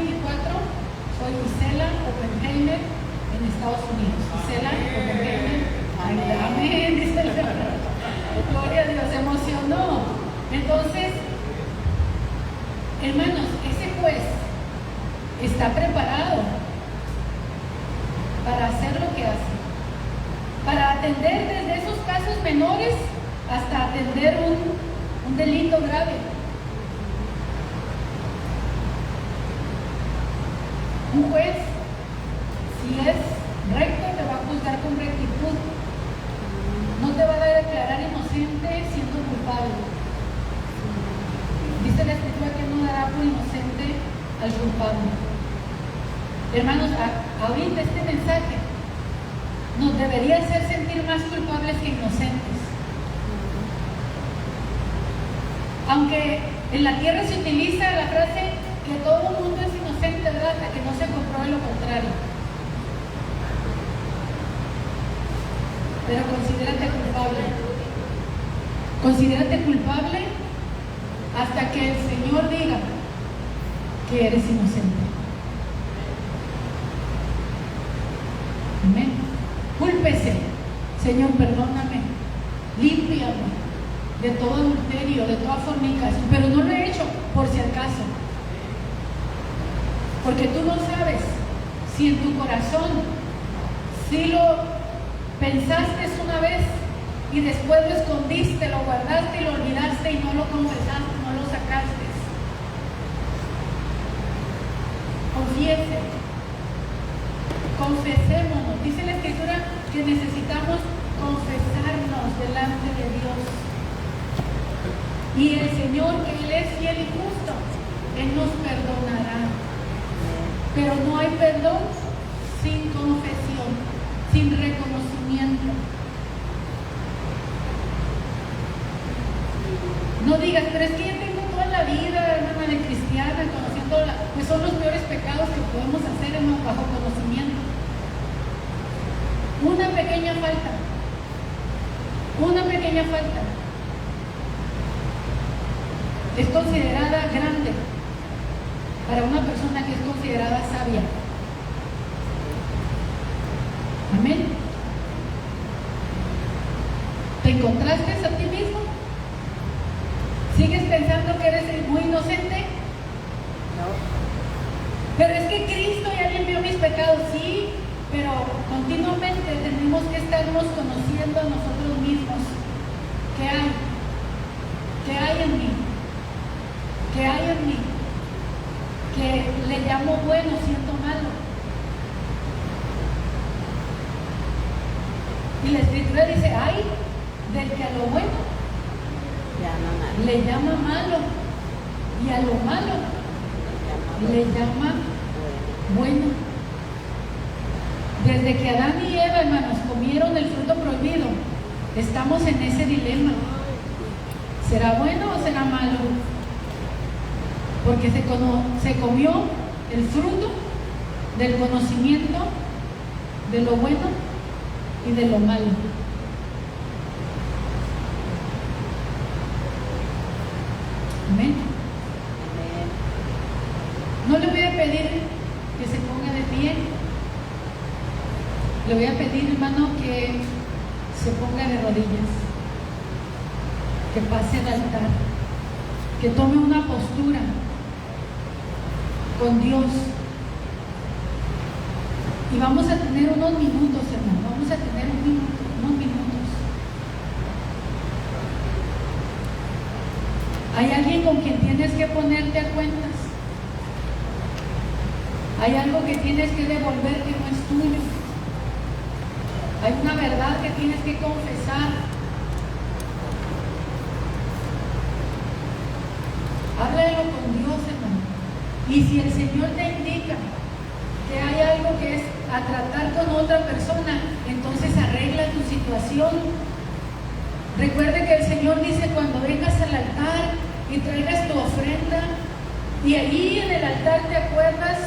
soy Gisela Oppenheimer en Estados Unidos. Gisela Oppenheimer. Amén, dice el Señor. Gloria a Dios, se emocionó. Entonces, hermanos, ese juez está preparado para hacer lo que hace, para atender desde esos casos menores hasta atender un delito grave. Un juez, si es recto, te va a juzgar con rectitud. No te va a declarar inocente siendo culpable. Dice la Escritura que no dará por inocente al culpable. Hermanos, ahorita este mensaje nos debería hacer sentir más culpables que inocentes. Aunque en la tierra se utiliza la frase que todo el mundo es inocente, ¿verdad? Hasta que no se compruebe lo contrario. Pero considérate culpable. Considérate culpable hasta que el Señor diga que eres inocente. Amén. Cúlpese. Señor, perdóname. Límpiame de todo adulterio, de toda fornicación. Pero no lo he hecho por si acaso. Porque tú no sabes si en tu corazón, si lo pensaste una vez y después lo escondiste, lo guardaste y lo olvidaste y no lo confesaste, no lo sacaste. Confiese, confesémonos. Dice la Escritura que necesitamos confesarnos delante de Dios. Y el Señor, que Él es fiel y justo, Él nos perdonará. Pero no hay perdón sin confesión, sin reconocimiento. No digas, pero es que ya tengo toda la vida, hermana, de cristiana, conociendo pues son los peores pecados que podemos hacer bajo conocimiento. Una pequeña falta es considerada grande para una persona que es considerada sabia. Amén. ¿Te encontraste a ti mismo? ¿Sigues pensando que eres muy inocente? No. Pero es que Cristo ya limpió mis pecados, sí, pero continuamente tenemos que estarnos conociendo a nosotros mismos. ¿Qué hay? ¿Qué hay en mí? ¿Qué hay en mí? Que le llamo bueno siendo malo. Y la Escritura dice, ay, del que a lo bueno le llama malo, y a lo malo le llama bueno. Desde que Adán y Eva, hermanos, comieron el fruto prohibido, estamos en ese dilema. ¿Será bueno o será malo? Porque se comió el fruto del conocimiento de lo bueno y de lo malo. Amén. No le voy a pedir que se ponga de pie. Le voy a pedir, hermano, que se ponga de rodillas, que pase al altar, que tome una postura con Dios. Y vamos a tener unos minutos, hermano, vamos a tener unos minutos. Hay alguien con quien tienes que ponerte a cuentas. Hay algo que tienes que devolver que no es tuyo. Hay una verdad que tienes que confesar. Háblalo con Dios, hermano. Y si el Señor te indica que hay algo que es a tratar con otra persona, entonces arregla tu situación. Recuerde que el Señor dice, cuando vengas al altar y traigas tu ofrenda, y ahí en el altar te acuerdas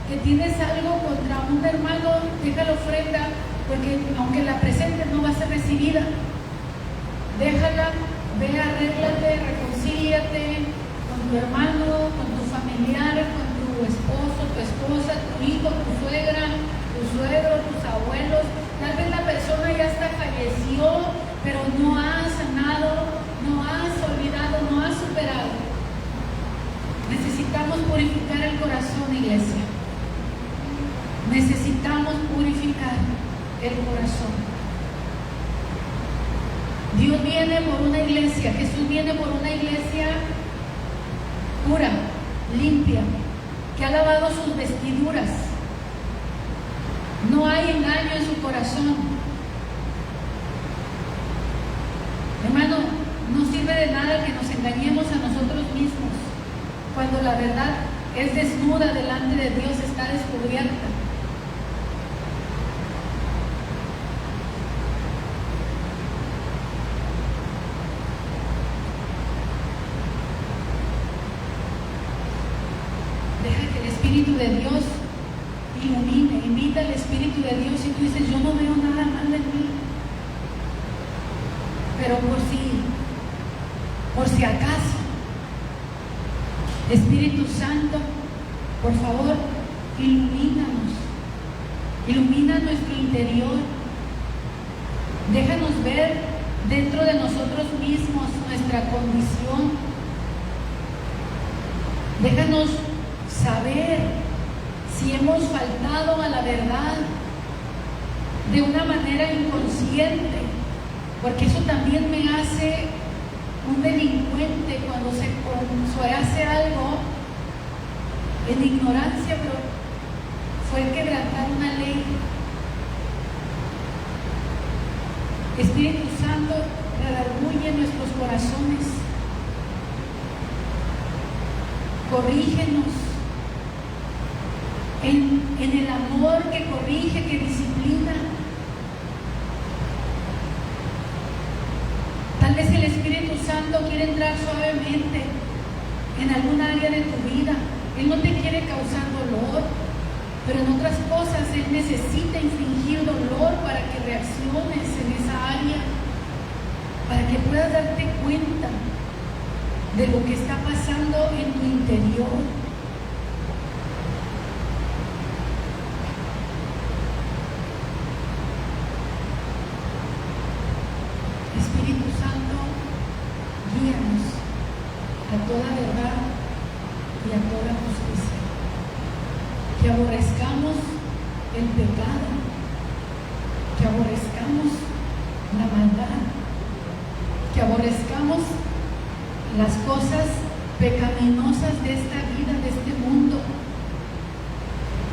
que tienes algo contra un hermano, deja la ofrenda, porque aunque la presentes no va a ser recibida. Déjala, ve, arréglate, reconcíliate con tu hermano, el corazón. Dios viene por una iglesia, Jesús viene por una iglesia pura, limpia, que ha lavado sus vestiduras. No hay engaño en su corazón. Hermano, no sirve de nada que nos engañemos a nosotros mismos cuando la verdad es desnuda delante de Dios, está descubierta. Deja que el Espíritu de Dios ilumine, invita al Espíritu de Dios y tú dices, yo no veo nada mal en mí, pero por si acaso, Espíritu Santo, por favor, ilumínanos, ilumina nuestro interior, déjanos ver dentro de nosotros mismos nuestra condición, déjanos saber si hemos faltado a la verdad de una manera inconsciente, porque eso también me hace un delincuente cuando se hace algo en ignorancia, pero fue quebrantar una ley. Espíritu Santo, redarguye nuestros corazones, corrígenos en el amor que corrige, que disciplina. Tal vez el Espíritu Santo quiere entrar suavemente en algún área de tu vida. Él no te quiere causar dolor, pero en otras cosas Él necesita infligir dolor para que reacciones en esa área, para que puedas darte cuenta de lo que está pasando en tu interior. Espíritu Santo, guíanos a toda verdad y a toda justicia. Que aborrezcamos el pecado, que aborrezcamos la maldad, que aborrezcamos las cosas pecaminosas de esta vida, de este mundo,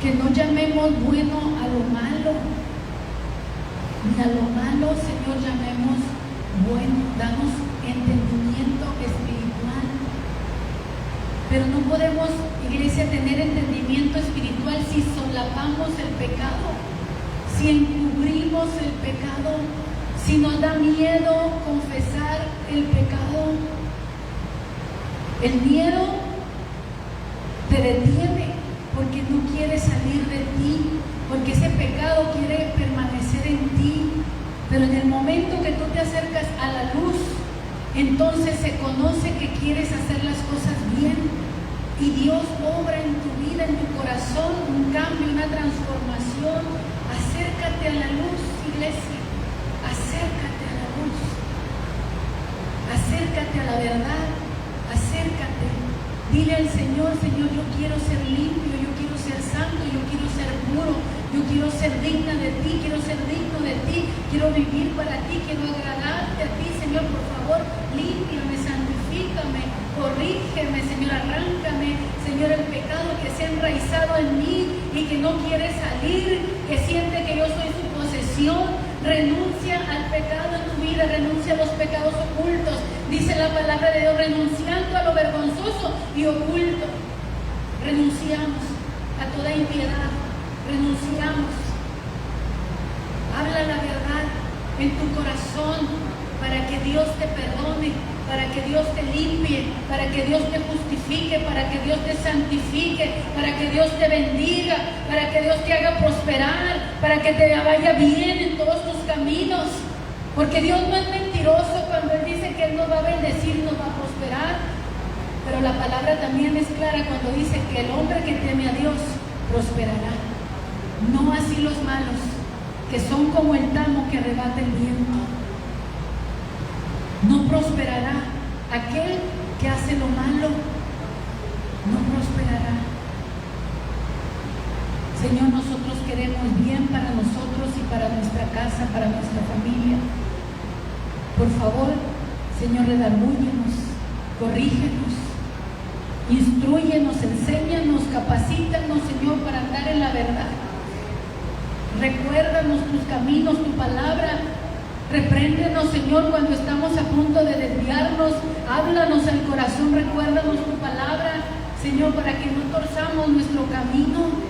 que no llamemos bueno a lo malo, ni a lo malo, Señor, llamemos bueno. Danos entendimiento espiritual, pero no podemos, iglesia, tener entendimiento espiritual si solapamos el pecado, si encubrimos el pecado, si nos da miedo confesar el pecado. El miedo te detiene porque no quiere salir de ti, porque ese pecado quiere permanecer en ti. Pero en el momento que tú te acercas a la luz, entonces se conoce que quieres hacer las cosas bien y Dios obra en tu vida, en tu corazón, un cambio, una transformación. Acércate a la luz, iglesia, acércate a la luz, acércate a la verdad, acércate, dile al Señor, Señor, yo quiero ser limpio, yo quiero ser santo, yo quiero ser puro, yo quiero ser digna de ti, quiero ser digno de ti, quiero vivir para ti, quiero agradarte a ti, Señor, por favor, límpiame, santifícame, corrígeme, Señor, arráncame, Señor, el pecado que se ha enraizado en mí y que no quiere salir, que siente que yo soy su posesión. Renuncia al pecado en tu vida, renuncia a los pecados ocultos. Dice la palabra de Dios, renunciando a lo vergonzoso y oculto. Renunciamos a toda impiedad, renunciamos. Habla la verdad en tu corazón para que Dios te perdone, para que Dios te limpie, para que Dios te justifique, para que Dios te santifique, para que Dios te bendiga, para que Dios te haga prosperar, para que te vaya bien en todos tus caminos. Porque Dios no es mentiroso cuando Él dice que Él nos va a bendecir y nos va a prosperar. Pero la palabra también es clara cuando dice que el hombre que teme a Dios prosperará. No así los malos, que son como el tamo que arrebata el viento. No prosperará. Aquel que hace lo malo no prosperará. Señor, nosotros queremos bien para nosotros y para nuestra casa, para nuestra familia. Por favor, Señor, redarbúyenos, corrígenos, instrúyenos, enséñanos, capacítanos, Señor, para andar en la verdad. Recuérdanos tus caminos, tu palabra. Repréndenos, Señor, cuando estamos a punto de desviarnos. Háblanos al corazón, recuérdanos tu palabra, Señor, para que no torzamos nuestro camino.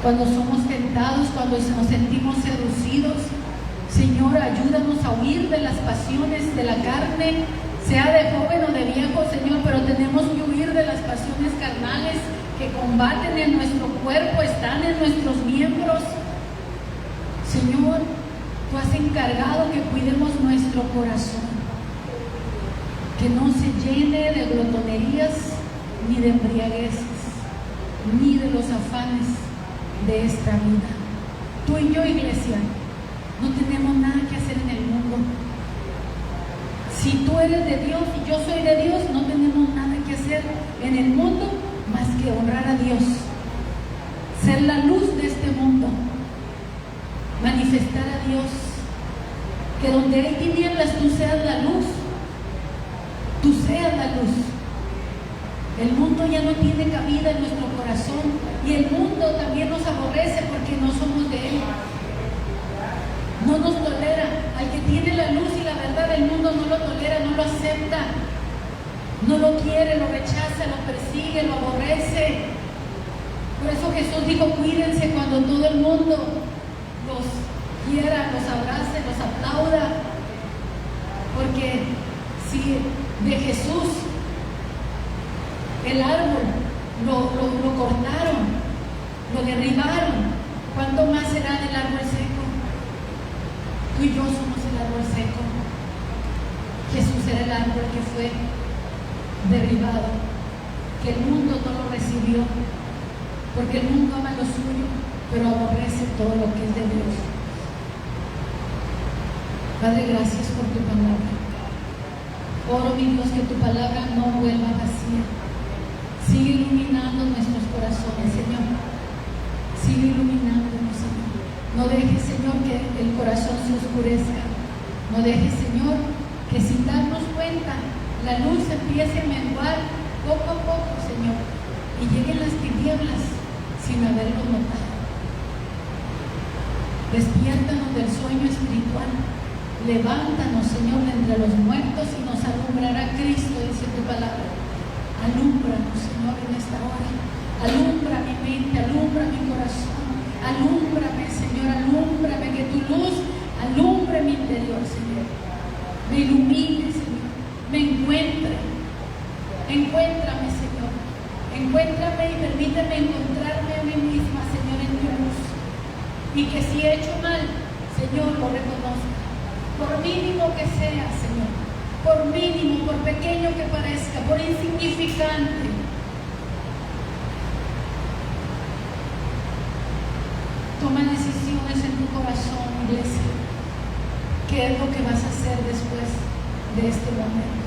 Cuando somos tentados, cuando nos sentimos seducidos, Señor, ayúdanos a huir de las pasiones de la carne, sea de joven o de viejo, Señor, pero tenemos que huir de las pasiones carnales que combaten en nuestro cuerpo, están en nuestros miembros. Señor, tú has encargado que cuidemos nuestro corazón, que no se llene de glotonerías, ni de embriagueces, ni de los afanes de esta vida. Tú y yo, iglesia, no tenemos nada que hacer en el mundo. Si tú eres de Dios y yo soy de Dios, no tenemos nada que hacer en el mundo más que honrar a Dios, ser la luz de este mundo, manifestar a Dios, que donde hay tinieblas tú seas la luz, tú seas la luz. El mundo ya no tiene cabida en nuestro corazón y el mundo también nos aborrece porque no somos de Él. No nos tolera. Al que tiene la luz y la verdad, el mundo no lo tolera, no lo acepta, no lo quiere, lo rechaza, lo persigue, lo aborrece. Por eso Jesús dijo: cuídense cuando todo el mundo los quiera, los abrace, los aplauda, porque si de Jesús el árbol lo cortaron, lo derribaron, ¿cuánto más será del árbol seco? Tú y yo somos el árbol seco. Jesús era el árbol que fue derribado, que el mundo no lo recibió, porque el mundo ama lo suyo, pero aborrece todo lo que es de Dios. Padre, gracias por tu palabra. Oro, mi Dios, que tu palabra no vuelva vacía. Sigue iluminando nuestros corazones, Señor. Sigue iluminándonos, Señor. No dejes, Señor, que el corazón se oscurezca. No dejes, Señor, que sin darnos cuenta la luz empiece a menguar poco a poco, Señor, y lleguen las tinieblas sin haberlo notado. Despiértanos del sueño espiritual. Levántanos, Señor, de entre los muertos y nos alumbrará Cristo, dice tu palabra. Alúmbranos, Señor, en esta hora. Alumbra mi mente, alumbra mi corazón. Alúmbrame, Señor, alúmbrame, que tu luz alumbre mi interior, Señor. Me ilumine, Señor. Me encuentre. Encuéntrame, Señor. Encuéntrame y permíteme encontrarme a mí misma, Señor, en tu luz. Y que si he hecho mal, Señor, lo reconozca. Por mínimo que sea, Señor. Por mínimo, por pequeño que parezca, por insignificante. Toma decisiones en tu corazón, iglesia. ¿Qué es lo que vas a hacer después de este momento?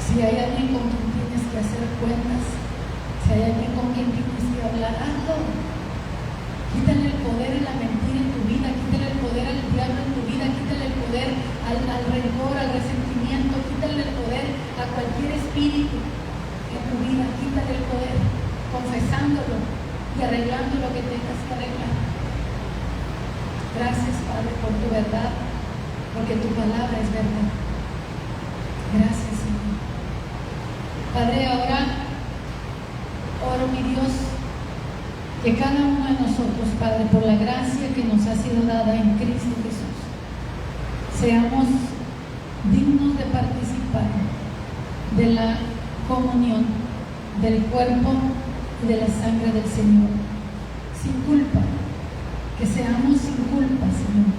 Si hay alguien con quien tienes que hacer cuentas, si hay alguien con quien tienes que hablar, hazlo. Quítale el poder a la mentira en tu vida, quítale el poder al diablo en tu vida, quítale el poder al rencor, al resentimiento, quítale el poder a cualquier espíritu en tu vida, quítale el poder, confesándolo y arreglando lo que tengas que arreglar. Gracias, Padre, por tu verdad, porque tu palabra es verdad. Gracias, Señor. Padre, ahora oro, mi Dios, que cada uno de nosotros, Padre, por la gracia que nos ha sido dada en Cristo Jesús, seamos dignos de participar de la comunión del cuerpo y de la sangre del Señor, sin culpa, que seamos sin culpa, Señor.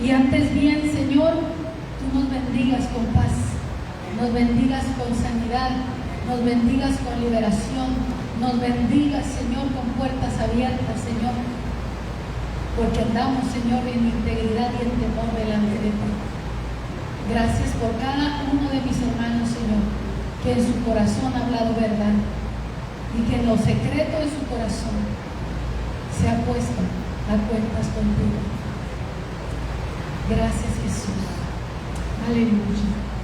Y antes bien, Señor, tú nos bendigas con paz, nos bendigas con sanidad, nos bendigas con liberación, nos bendigas, Señor, con puertas abiertas, Señor, porque andamos, Señor, en integridad y en temor delante de ti. Gracias por cada uno de mis hermanos, Señor, que en su corazón ha hablado verdad y que en lo secreto de su corazón se ha puesto a cuentas contigo. Gracias, Jesús. Aleluya.